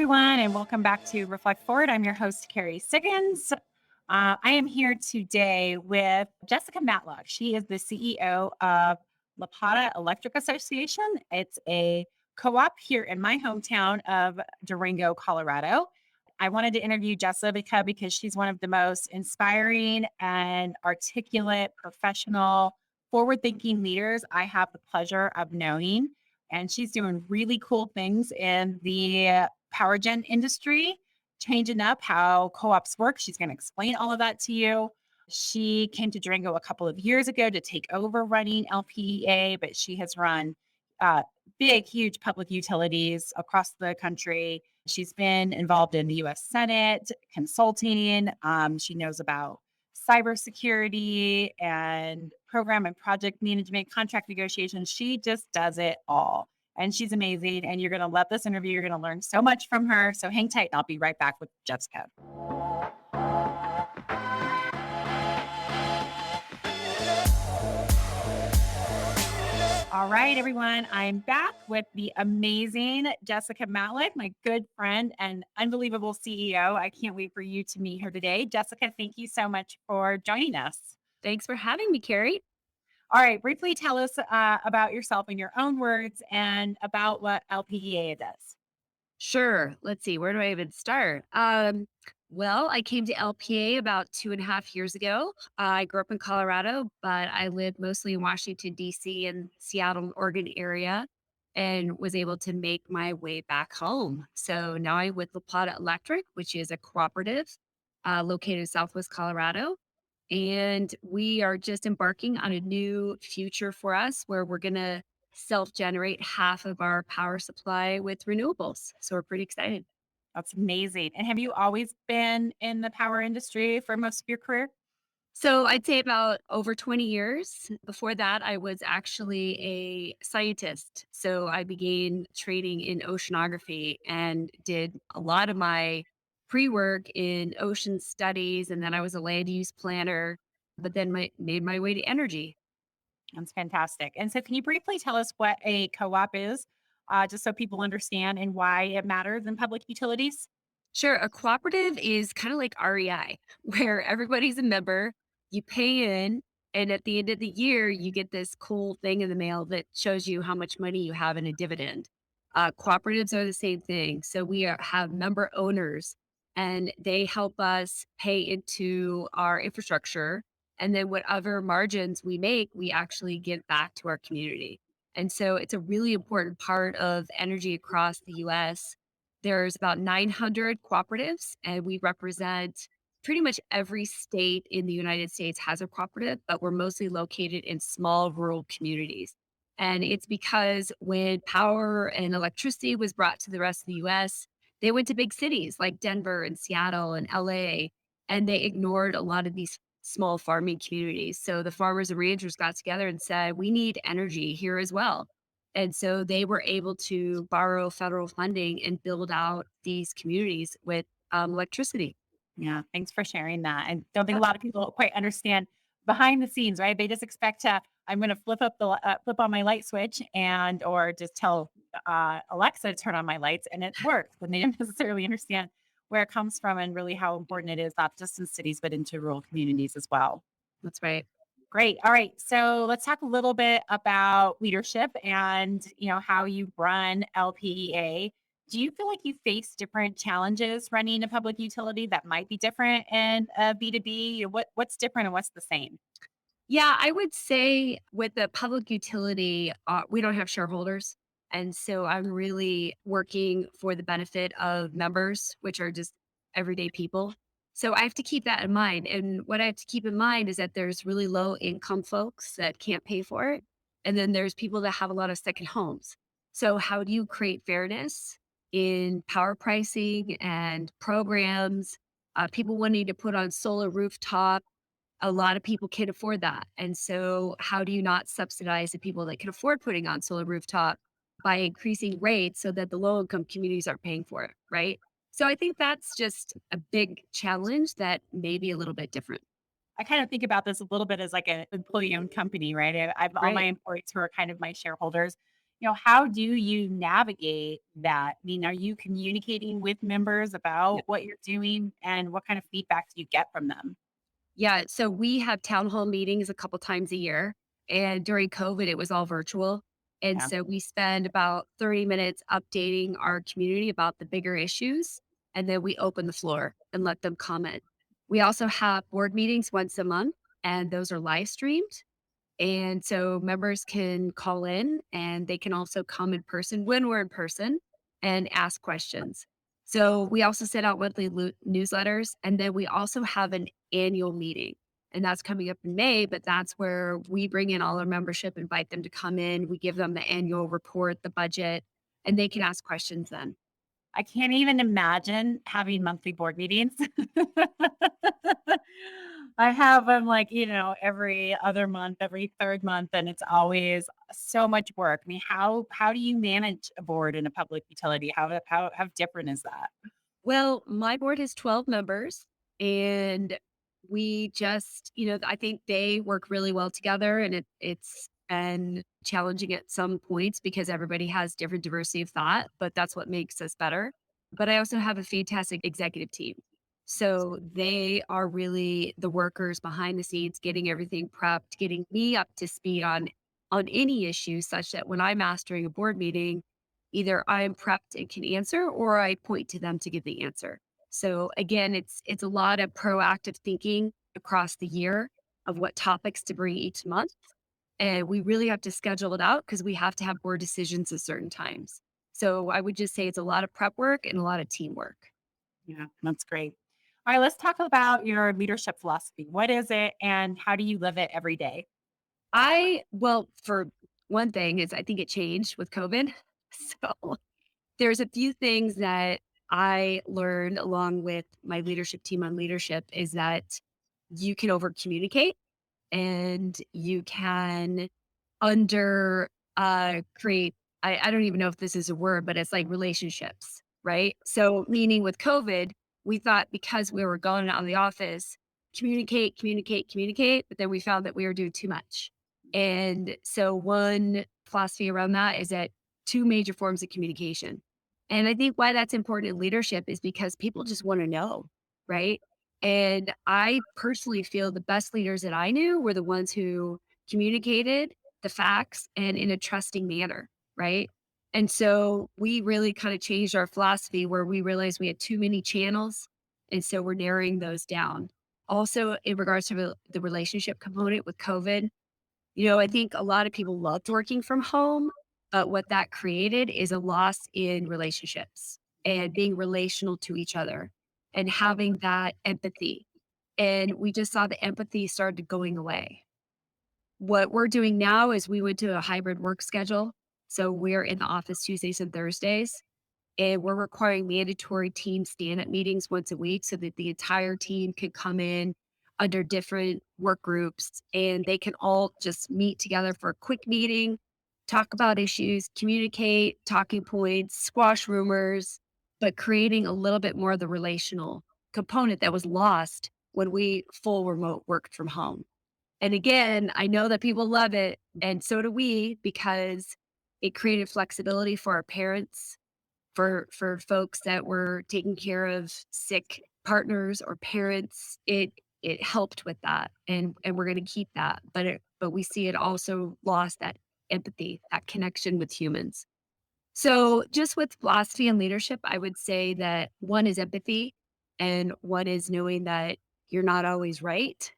everyone, and welcome back to Reflect Forward. I'm your host, Carrie Siggins. I am here today with Jessica Matlock. She is the CEO of LaPlata Electric Association. It's a co op here in my hometown of Durango, Colorado. I wanted to interview Jessica because she's one of the most inspiring and articulate, professional, forward thinking leaders I have the pleasure of knowing. And she's doing really cool things in the power gen industry, changing up how co-ops work. She's going to explain all of that to you. She came to Durango a couple of years ago to take over running LPEA, but she has run uh, big, huge public utilities across the country. She's been involved in the US Senate, consulting. She knows about cybersecurity and program and project management, contract negotiations. She just does it all. And she's amazing. And you're going to love this interview. You're going to learn so much from her. So hang tight. And I'll be right back with Jessica. All right, everyone. I'm back with the amazing Jessica Matlock, my good friend and unbelievable CEO. I can't wait for you to meet her today. Jessica, thank you so much for joining us. Thanks for having me, Carrie. All right, briefly tell us about yourself in your own words and about what LPEA does. Sure. Let's see. Where do I even start? Well, I came to LPA about 2.5 years ago. I grew up in Colorado, but I lived mostly in Washington, D.C. and Seattle, Oregon area, and was able to make my way back home. So now I'm with LaPlata Electric, which is a cooperative located in Southwest Colorado. And we are just embarking on a new future for us where we're going to self generate half of our power supply with renewables. So we're pretty excited. That's amazing. And have you always been in the power industry for most of your career? So I'd say about over 20 years. Before that, I was actually a scientist. So I began training in oceanography and did a lot of my pre work in ocean studies. And then I was a land use planner, but then made my way to energy. That's fantastic. And so, can you briefly tell us what a co op is, just so people understand and why it matters in public utilities? Sure. A cooperative is kind of like REI, where everybody's a member, you pay in, and at the end of the year, you get this cool thing in the mail that shows you how much money you have in a dividend. Cooperatives are the same thing. So have member owners, and they help us pay into our infrastructure. And then whatever margins we make, we actually give back to our community. And so it's a really important part of energy across the US. There's about 900 cooperatives, and we represent pretty much every state in the United States has a cooperative, but we're mostly located in small rural communities. And it's because when power and electricity was brought to the rest of the US, they went to big cities like Denver and Seattle and LA, and they ignored a lot of these small farming communities. So the farmers and ranchers got together and said, we need energy here as well. And so they were able to borrow federal funding and build out these communities with electricity. Yeah, thanks for sharing that. I don't think a lot of people quite understand behind the scenes, right? They just expect to, I'm going to flip on my light switch and, or just tell Alexa to turn on my lights and it works. And they don't necessarily understand where it comes from and really how important it is, not just in cities, but into rural communities as well. That's right. Great. All right. So let's talk a little bit about leadership and, how you run LPEA. Do you feel like you face different challenges running a public utility that might be different in a B2B? What's different and what's the same? Yeah, I would say with the public utility, we don't have shareholders. And so I'm really working for the benefit of members, which are just everyday people. So I have to keep that in mind. And what I have to keep in mind is that there's really low income folks that can't pay for it. And then there's people that have a lot of second homes. So, how do you create fairness in power pricing and programs? People wanting to put on solar rooftop, a lot of people can't afford that. And so, how do you not subsidize the people that can afford putting on solar rooftop by increasing rates so that the low income communities aren't paying for it? Right. So, I think that's just a big challenge that may be a little bit different. I kind of think about this a little bit as like an employee owned company, right? I've all my Right. employees who are kind of my shareholders. how do you navigate that? I mean, are you communicating with members Yeah. about what you're doing and what kind of feedback do you get from them? Yeah. So we have town hall meetings a couple times a year. And during COVID, it was all virtual. And Yeah. so we spend about 30 minutes updating our community about the bigger issues. And then we open the floor and let them comment. We also have board meetings once a month, and those are live streamed. And so members can call in and they can also come in person when we're in person and ask questions. So we also send out monthly newsletters, and then we also have an annual meeting. And that's coming up in May, but that's where we bring in all our membership, invite them to come in. We give them the annual report, the budget, and they can ask questions then. I can't even imagine having monthly board meetings. I have them like, every other month, every third month, and it's always so much work. I mean, how do you manage a board in a public utility? How different is that? Well, my board has 12 members, and we just, I think they work really well together, and it's been challenging at some points because everybody has different diversity of thought, but that's what makes us better. But I also have a fantastic executive team. So they are really the workers behind the scenes, getting everything prepped, getting me up to speed on any issue such that when I'm mastering a board meeting, either I'm prepped and can answer, or I point to them to give the answer. So again, it's a lot of proactive thinking across the year of what topics to bring each month. And we really have to schedule it out because we have to have board decisions at certain times. So I would just say it's a lot of prep work and a lot of teamwork. Yeah, that's great. All right, let's talk about your leadership philosophy. What is it and how do you live it every day? Well, for one thing is I think it changed with COVID. So there's a few things that I learned along with my leadership team on leadership is that you can over communicate and you can under create I don't even know if this is a word, but it's like relationships, right? So meaning with COVID, we thought because we were going out of the office, communicate, communicate, communicate, but then we found that we were doing too much. And so one philosophy around that is that two major forms of communication. And I think why that's important in leadership is because people just want to know, right? And I personally feel the best leaders that I knew were the ones who communicated the facts and in a trusting manner, right? And so we really kind of changed our philosophy where we realized we had too many channels. And so we're narrowing those down. Also, in regards to the relationship component with COVID, I think a lot of people loved working from home, but what that created is a loss in relationships and being relational to each other and having that empathy. And we just saw the empathy started going away. What we're doing now is we went to a hybrid work schedule. So we're in the office Tuesdays and Thursdays, and we're requiring mandatory team stand-up meetings once a week so that the entire team can come in under different work groups and they can all just meet together for a quick meeting, talk about issues, communicate, talking points, squash rumors, but creating a little bit more of the relational component that was lost when we full remote worked from home. And again, I know that people love it, and so do we, because it created flexibility for our parents, for folks that were taking care of sick partners or parents. It helped with that, and we're going to keep that. But we see it also lost that empathy, that connection with humans. So just with philosophy and leadership, I would say that one is empathy, and one is knowing that you're not always right.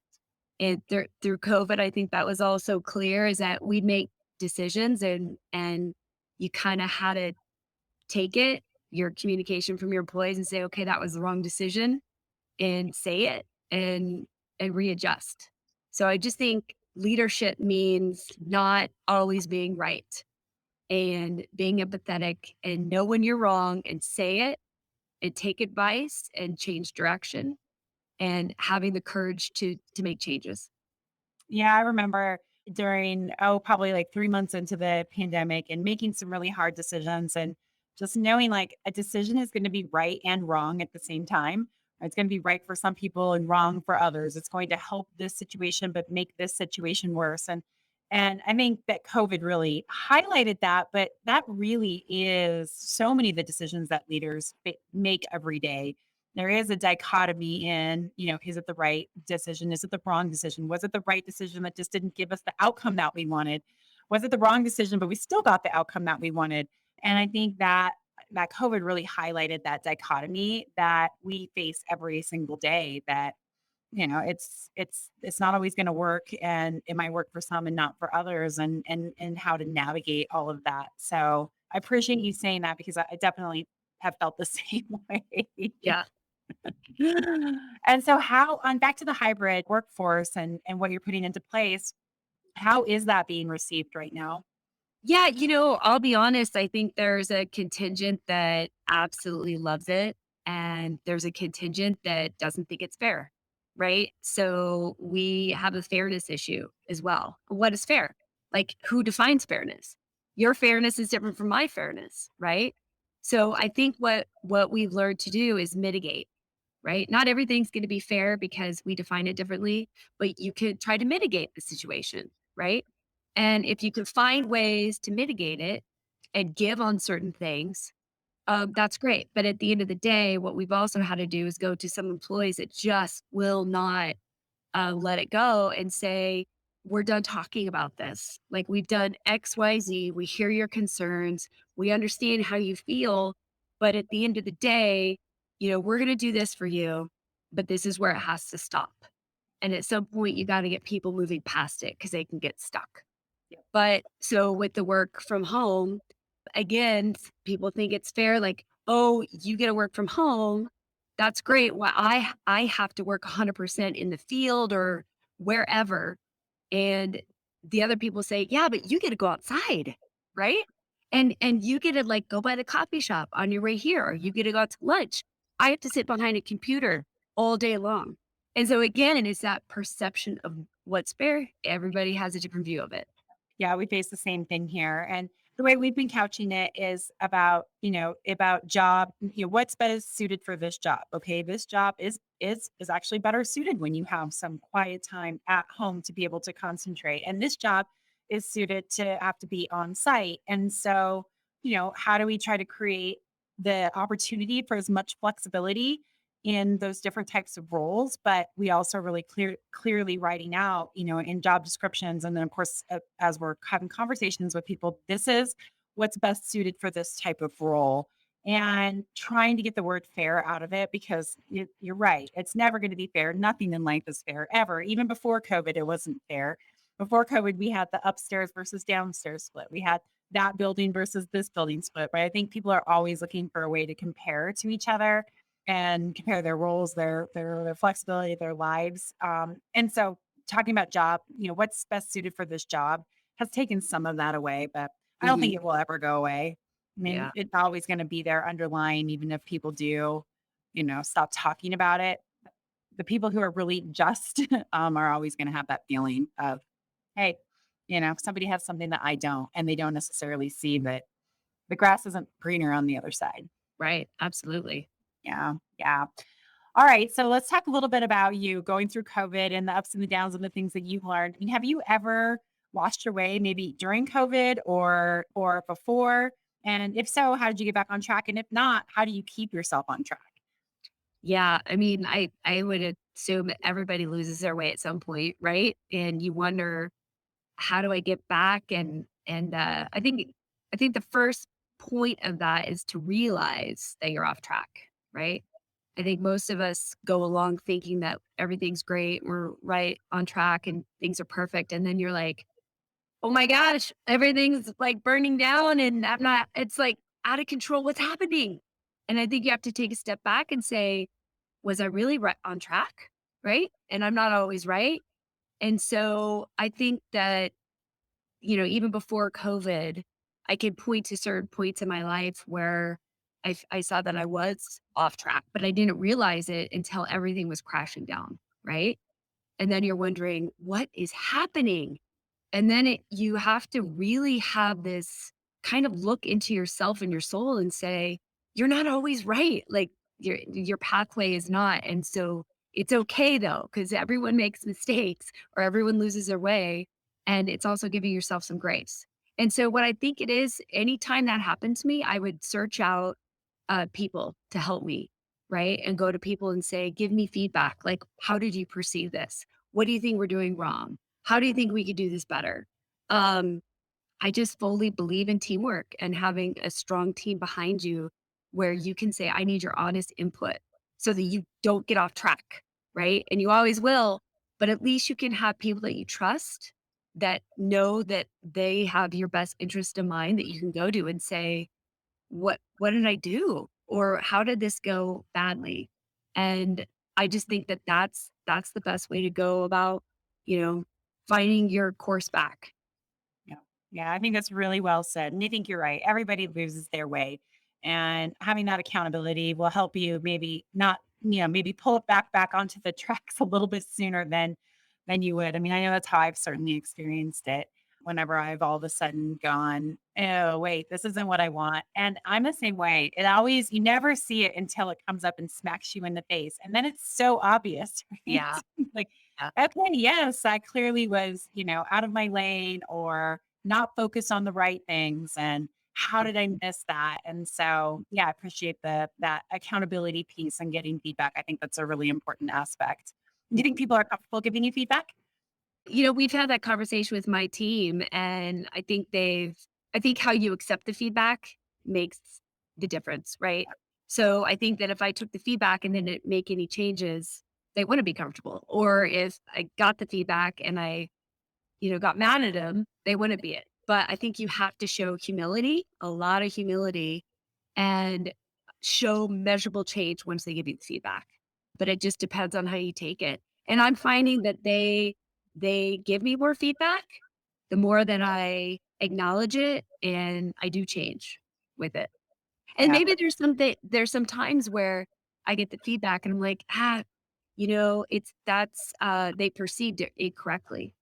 And through COVID, I think that was also clear is that we make decisions and you kind of had to take it, your communication from your employees and say, okay, that was the wrong decision and say it and readjust. So I just think leadership means not always being right and being empathetic and know when you're wrong and say it and take advice and change direction and having the courage to make changes. Yeah, I remember during, probably like 3 months into the pandemic and making some really hard decisions and just knowing like a decision is going to be right and wrong at the same time. It's going to be right for some people and wrong for others. It's going to help this situation, but make this situation worse. And And I think that COVID really highlighted that, but that really is so many of the decisions that leaders make every day. There is a dichotomy in, is it the right decision? Is it the wrong decision? Was it the right decision that just didn't give us the outcome that we wanted? Was it the wrong decision, but we still got the outcome that we wanted? And I think that COVID really highlighted that dichotomy that we face every single day, that it's not always going to work, and it might work for some and not for others, and how to navigate all of that. So I appreciate you saying that, because I definitely have felt the same way. Yeah. And so, how on back to the hybrid workforce and what you're putting into place, how is that being received right now? Yeah, I'll be honest, I think there's a contingent that absolutely loves it, and there's a contingent that doesn't think it's fair, right? So we have a fairness issue as well. What is fair? Like, who defines fairness? Your fairness is different from my fairness, right? So I think what we've learned to do is mitigate, right? Not everything's going to be fair because we define it differently, but you could try to mitigate the situation, right? And if you can find ways to mitigate it and give on certain things, that's great. But at the end of the day, what we've also had to do is go to some employees that just will not let it go and say, we're done talking about this. Like, we've done XYZ. We hear your concerns. We understand how you feel. But at the end of the day, we're going to do this for you, but this is where it has to stop. And at some point, you got to get people moving past it because they can get stuck. Yep. But so with the work from home, again, people think it's fair. Like, oh, you get to work from home. That's great. Well, I have to work 100% in the field or wherever. And the other people say, yeah, but you get to go outside, right? And you get to like go by the coffee shop on your way here, or you get to go out to lunch. I have to sit behind a computer all day long. And so again, it's that perception of what's fair. Everybody has a different view of it. Yeah, we face the same thing here. And the way we've been couching it is about job, what's best suited for this job. Okay, this job is actually better suited when you have some quiet time at home to be able to concentrate. And this job is suited to have to be on site. And so, how do we try to create the opportunity for as much flexibility in those different types of roles, but we also really clearly writing out, in job descriptions. And then, of course, as we're having conversations with people, this is what's best suited for this type of role, and trying to get the word fair out of it, because you're right. It's never going to be fair. Nothing in life is fair ever. Even before COVID, it wasn't fair. Before COVID, we had the upstairs versus downstairs split. We had that building versus this building split. But I think people are always looking for a way to compare to each other and compare their roles, their flexibility, their lives. And so, talking about job, what's best suited for this job has taken some of that away, but I don't think Mhm. it will ever go away. I mean, Yeah. it's always going to be there underlying, even if people do, stop talking about it. The people who are really just are always going to have that feeling of, hey, somebody has something that I don't, and they don't necessarily see that the grass isn't greener on the other side. Right. Absolutely. Yeah. Yeah. All right. So let's talk a little bit about you going through COVID and the ups and the downs and the things that you've learned. I mean, have you ever lost your way, maybe during COVID or before? And if so, how did you get back on track? And if not, how do you keep yourself on track? Yeah. I mean, I would assume that everybody loses their way at some point, right? And you wonder, how do I get back? And I think the first point of that is to realize that you're off track, right? I think most of us go along thinking that everything's great, we're right on track and things are perfect. And then you're like, oh my gosh, everything's like burning down and I'm not, it's like out of control. What's happening? And I think you have to take a step back and say, was I really right on track? Right. And I'm not always right. And so I think that, even before COVID, I could point to certain points in my life where I saw that I was off track, but I didn't realize it until everything was crashing down. Right. And then you're wondering, what is happening? And then you have to really have this kind of look into yourself and your soul and say, you're not always right. Like, your pathway is not. And so it's okay though, because everyone makes mistakes or everyone loses their way. and it's also giving yourself some grace. And so what I think it is, anytime that happened to me, I would search out people to help me, right? And go to people and say, give me feedback. Like, how did you perceive this? What do you think we're doing wrong? How do you think we could do this better? Um, I just fully believe in teamwork and having a strong team behind you where you can say, I need your honest input so that you don't get off track, right? And you always will, but at least you can have people that you trust that know that they have your best interest in mind that you can go to and say, what did I do? Or how did this go badly? And I just think that that's the best way to go about, you know, finding your course back. Yeah. Yeah, I think that's really well said. And I think you're right. Everybody loses their way. And having that accountability will help you maybe not, maybe pull it back onto the tracks a little bit sooner than you would. I mean, I know that's how I've certainly experienced it whenever I've all of a sudden gone, oh, wait, this isn't what I want. And I'm the same way. It always, you never see it until it comes up and smacks you in the face. And then it's so obvious, right? Yeah. Like, Yeah. okay, yes, I clearly was, out of my lane or not focused on the right things. And how did I miss that? And so, yeah, I appreciate that accountability piece and getting feedback. I think that's a really important aspect. Do you think people are comfortable giving you feedback? We've had that conversation with my team, and I think how you accept the feedback makes the difference, right? So I think that if I took the feedback and didn't make any changes, they wouldn't be comfortable. Or if I got the feedback and I, got mad at them, they wouldn't be it. But I think you have to show humility, a lot of humility, and show measurable change once they give you the feedback. But it just depends on how you take it. And I'm finding that they give me more feedback the more that I acknowledge it and I do change with it. And Yeah. maybe there's some times where I get the feedback and I'm like, it's that's they perceived it incorrectly.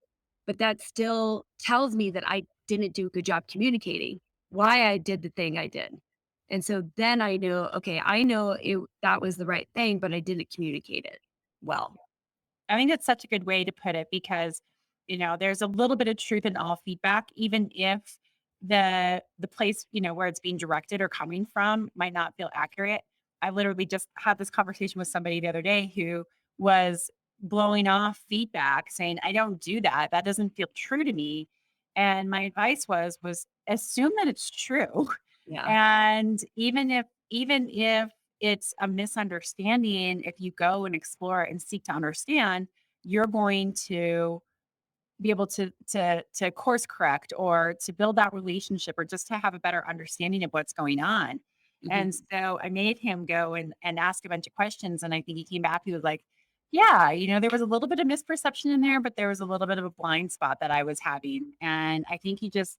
But that still tells me that I didn't do a good job communicating why I did the thing I did. And so then I know, okay, I know that was the right thing, but I didn't communicate it well. I think that's such a good way to put it because, there's a little bit of truth in all feedback, even if the place, where it's being directed or coming from might not feel accurate. I literally just had this conversation with somebody the other day who was blowing off feedback saying, I don't do that. That doesn't feel true to me. And my advice was assume that it's true. Yeah. And even if it's a misunderstanding, if you go and explore and seek to understand, you're going to be able to course correct or to build that relationship or just to have a better understanding of what's going on. Mhm. And so I made him go and ask a bunch of questions. And I think he came back, he was like, yeah, there was a little bit of misperception in there, but there was a little bit of a blind spot that I was having. And I think he just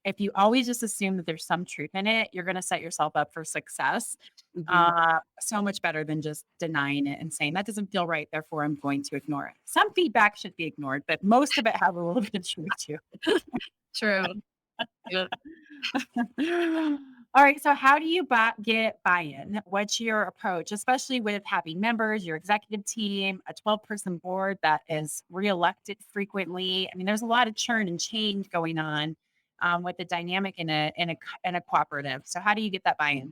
if you always just assume that there's some truth in it, you're gonna set yourself up for success, Mhm. so much better than just denying it and saying, "That doesn't feel right, therefore I'm going to ignore it." Some feedback should be ignored, but most of it has a little bit of truth to True. Yeah. it. All right, so how do you get buy-in? What's your approach, especially with having members, your executive team, a 12-person board that is reelected frequently? I mean, there's a lot of churn and change going on, with the dynamic in a cooperative. So how do you get that buy-in?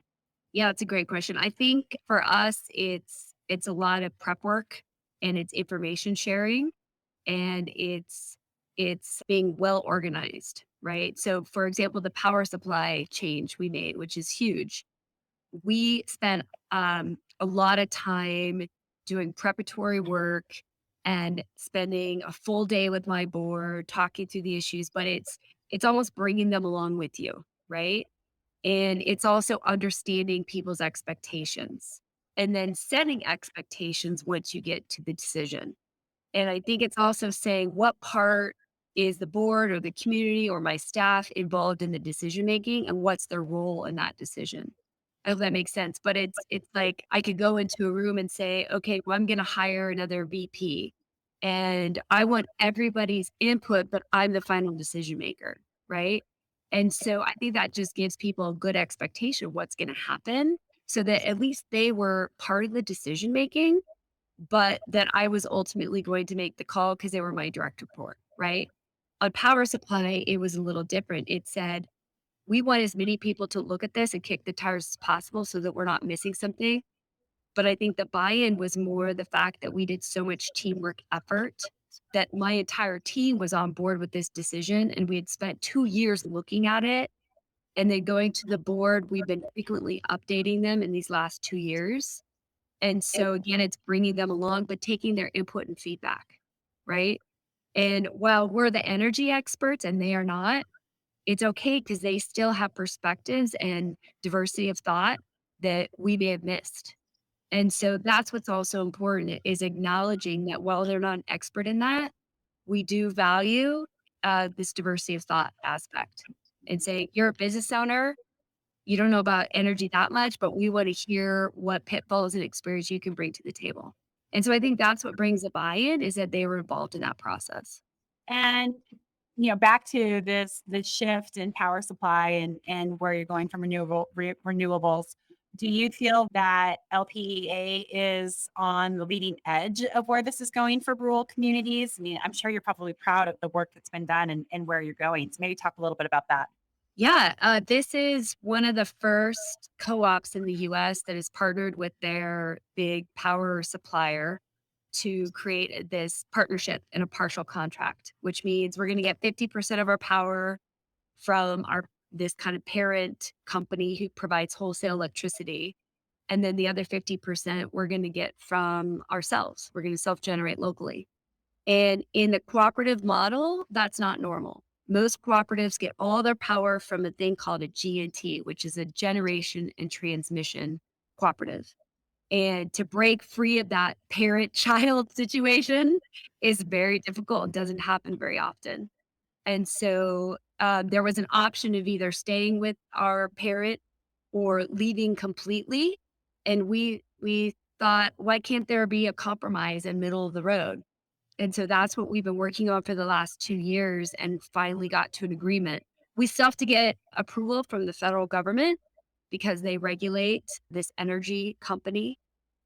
Yeah, that's a great question. I think for us, it's a lot of prep work and it's information sharing and it's being well organized, right? So for example, the power supply change we made, which is huge. We spent a lot of time doing preparatory work and spending a full day with my board talking through the issues, but it's almost bringing them along with you, right? And it's also understanding people's expectations and then setting expectations once you get to the decision. And I think it's also saying what part is the board or the community or my staff involved in the decision making and what's their role in that decision. I hope that makes sense. But it's like I could go into a room and say, okay, well, I'm gonna hire another VP and I want everybody's input, but I'm the final decision maker, right? And so I think that just gives people a good expectation of what's gonna happen so that at least they were part of the decision making but that I was ultimately going to make the call because they were my direct report, right? On power supply, it was a little different. It said, we want as many people to look at this and kick the tires as possible so that we're not missing something. But I think the buy-in was more the fact that we did so much teamwork effort that my entire team was on board with this decision. And we had spent 2 years looking at it and then going to the board. We've been frequently updating them in these last 2 years. And so again, it's bringing them along, but taking their input and feedback, right? And while we're the energy experts and they are not, it's okay because they still have perspectives and diversity of thought that we may have missed. And so that's what's also important is acknowledging that while they're not an expert in that, we do value this diversity of thought aspect and saying, you're a business owner, you don't know about energy that much, but we want to hear what pitfalls and experience you can bring to the table. And so I think that's what brings the buy-in is that they were involved in that process. And back to this shift in power supply and where you're going from renewables. Do you feel that LPEA is on the leading edge of where this is going for rural communities? I mean, I'm sure you're probably proud of the work that's been done and where you're going. So maybe talk a little bit about that. Yeah, this is one of the first co-ops in the US that has partnered with their big power supplier to create this partnership in a partial contract, which means we're going to get 50% of our power from our this kind of parent company who provides wholesale electricity. And then the other 50% we're going to get from ourselves. We're going to self-generate locally. And in the cooperative model, that's not normal. Most cooperatives get all their power from a thing called a G&T, which is a generation and transmission cooperative. And to break free of that parent-child situation is very difficult. It doesn't happen very often. And so there was an option of either staying with our parent or leaving completely. And we thought, why can't there be a compromise in middle of the road? And so that's what we've been working on for the last 2 years and finally got to an agreement. We still have to get approval from the federal government because they regulate this energy company,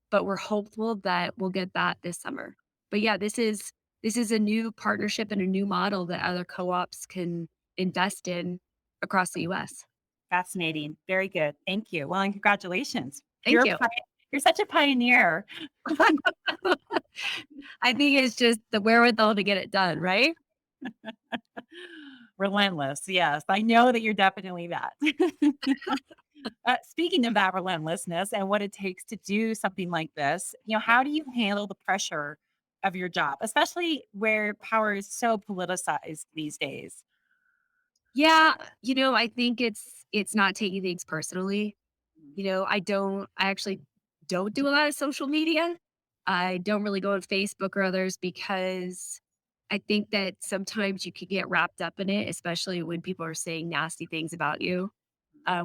but we're hopeful that we'll get that this summer. But yeah, this is a new partnership and a new model that other co-ops can invest in across the US. Fascinating. Very good. Thank you. Well, and congratulations. Thank you. You're such a pioneer. I think it's just the wherewithal to get it done, right? Relentless. Yes. I know that you're definitely that. Speaking of that relentlessness and what it takes to do something like this, how do you handle the pressure of your job, especially where power is so politicized these days? Yeah, I think it's not taking things personally. I actually don't do a lot of social media. I don't really go on Facebook or others because I think that sometimes you could get wrapped up in it, especially when people are saying nasty things about you.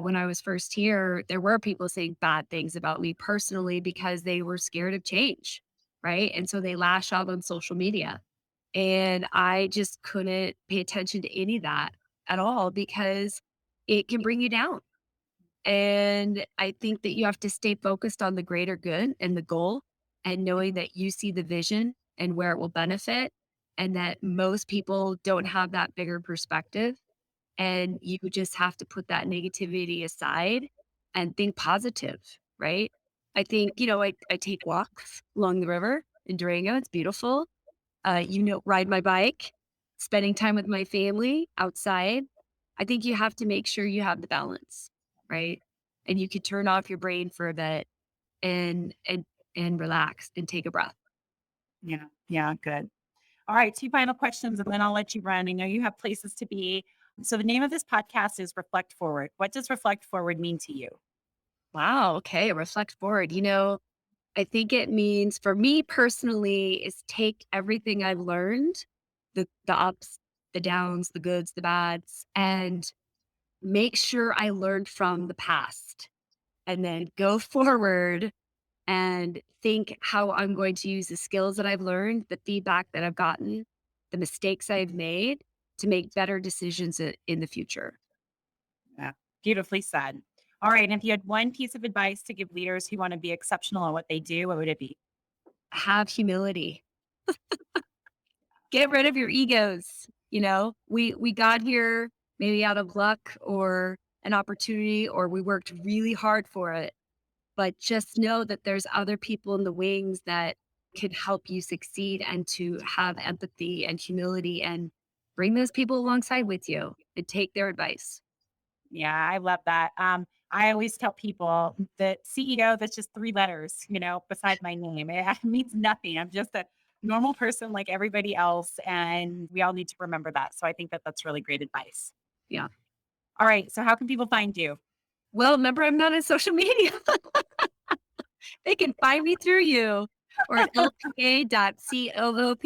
When I was first here, there were people saying bad things about me personally because they were scared of change. Right. And so they lash out on social media. And I just couldn't pay attention to any of that at all because it can bring you down. And I think that you have to stay focused on the greater good and the goal and knowing that you see the vision and where it will benefit and that most people don't have that bigger perspective. And you just have to put that negativity aside and think positive, right? I think, I take walks along the river in Durango. It's beautiful. Ride my bike, spending time with my family outside. I think you have to make sure you have the balance, right? And you can turn off your brain for a bit and relax and take a breath. Yeah. Yeah. Good. All right. Two final questions and then I'll let you run. I know you have places to be. So the name of this podcast is Reflect Forward. What does Reflect Forward mean to you? Wow. Okay. Reflect forward. I think it means for me personally is take everything I've learned, the ups, the downs, the goods, the bads, and make sure I learned from the past and then go forward and think how I'm going to use the skills that I've learned, the feedback that I've gotten, the mistakes I've made to make better decisions in the future. Yeah. Beautifully said. All right. And if you had one piece of advice to give leaders who want to be exceptional at what they do, what would it be? Have humility. Get rid of your egos. We got here maybe out of luck or an opportunity, or we worked really hard for it. But just know that there's other people in the wings that could help you succeed, and to have empathy and humility and bring those people alongside with you and take their advice. Yeah, I love that. I always tell people that CEO, that's just three letters, beside my name. It means nothing. I'm just a normal person like everybody else. And we all need to remember that. So I think that that's really great advice. Yeah. All right. So how can people find you? Well, remember, I'm not on social media. They can find me through you or at lpa.coop.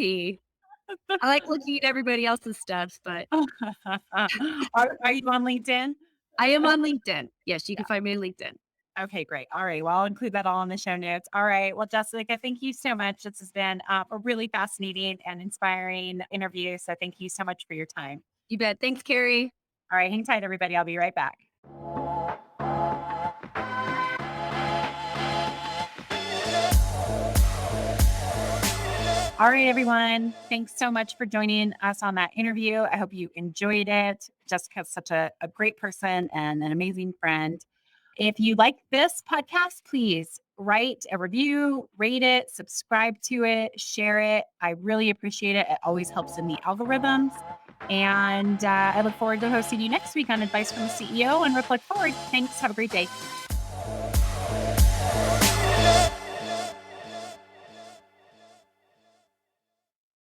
I like looking at everybody else's stuff, but Are you on LinkedIn? I am on LinkedIn. Yes, you can find me on LinkedIn. Okay, great. All right. Well, I'll include that all in the show notes. All right. Well, Jessica, thank you so much. This has been a really fascinating and inspiring interview. So thank you so much for your time. You bet. Thanks, Carrie. All right. Hang tight, everybody. I'll be right back. All right, everyone. Thanks so much for joining us on that interview. I hope you enjoyed it. Jessica's such a great person and an amazing friend. If you like this podcast, please write a review, rate it, subscribe to it, share it. I really appreciate it. It always helps in the algorithms. And I look forward to hosting you next week on Advice from the CEO and Reflect Forward. Thanks. Have a great day.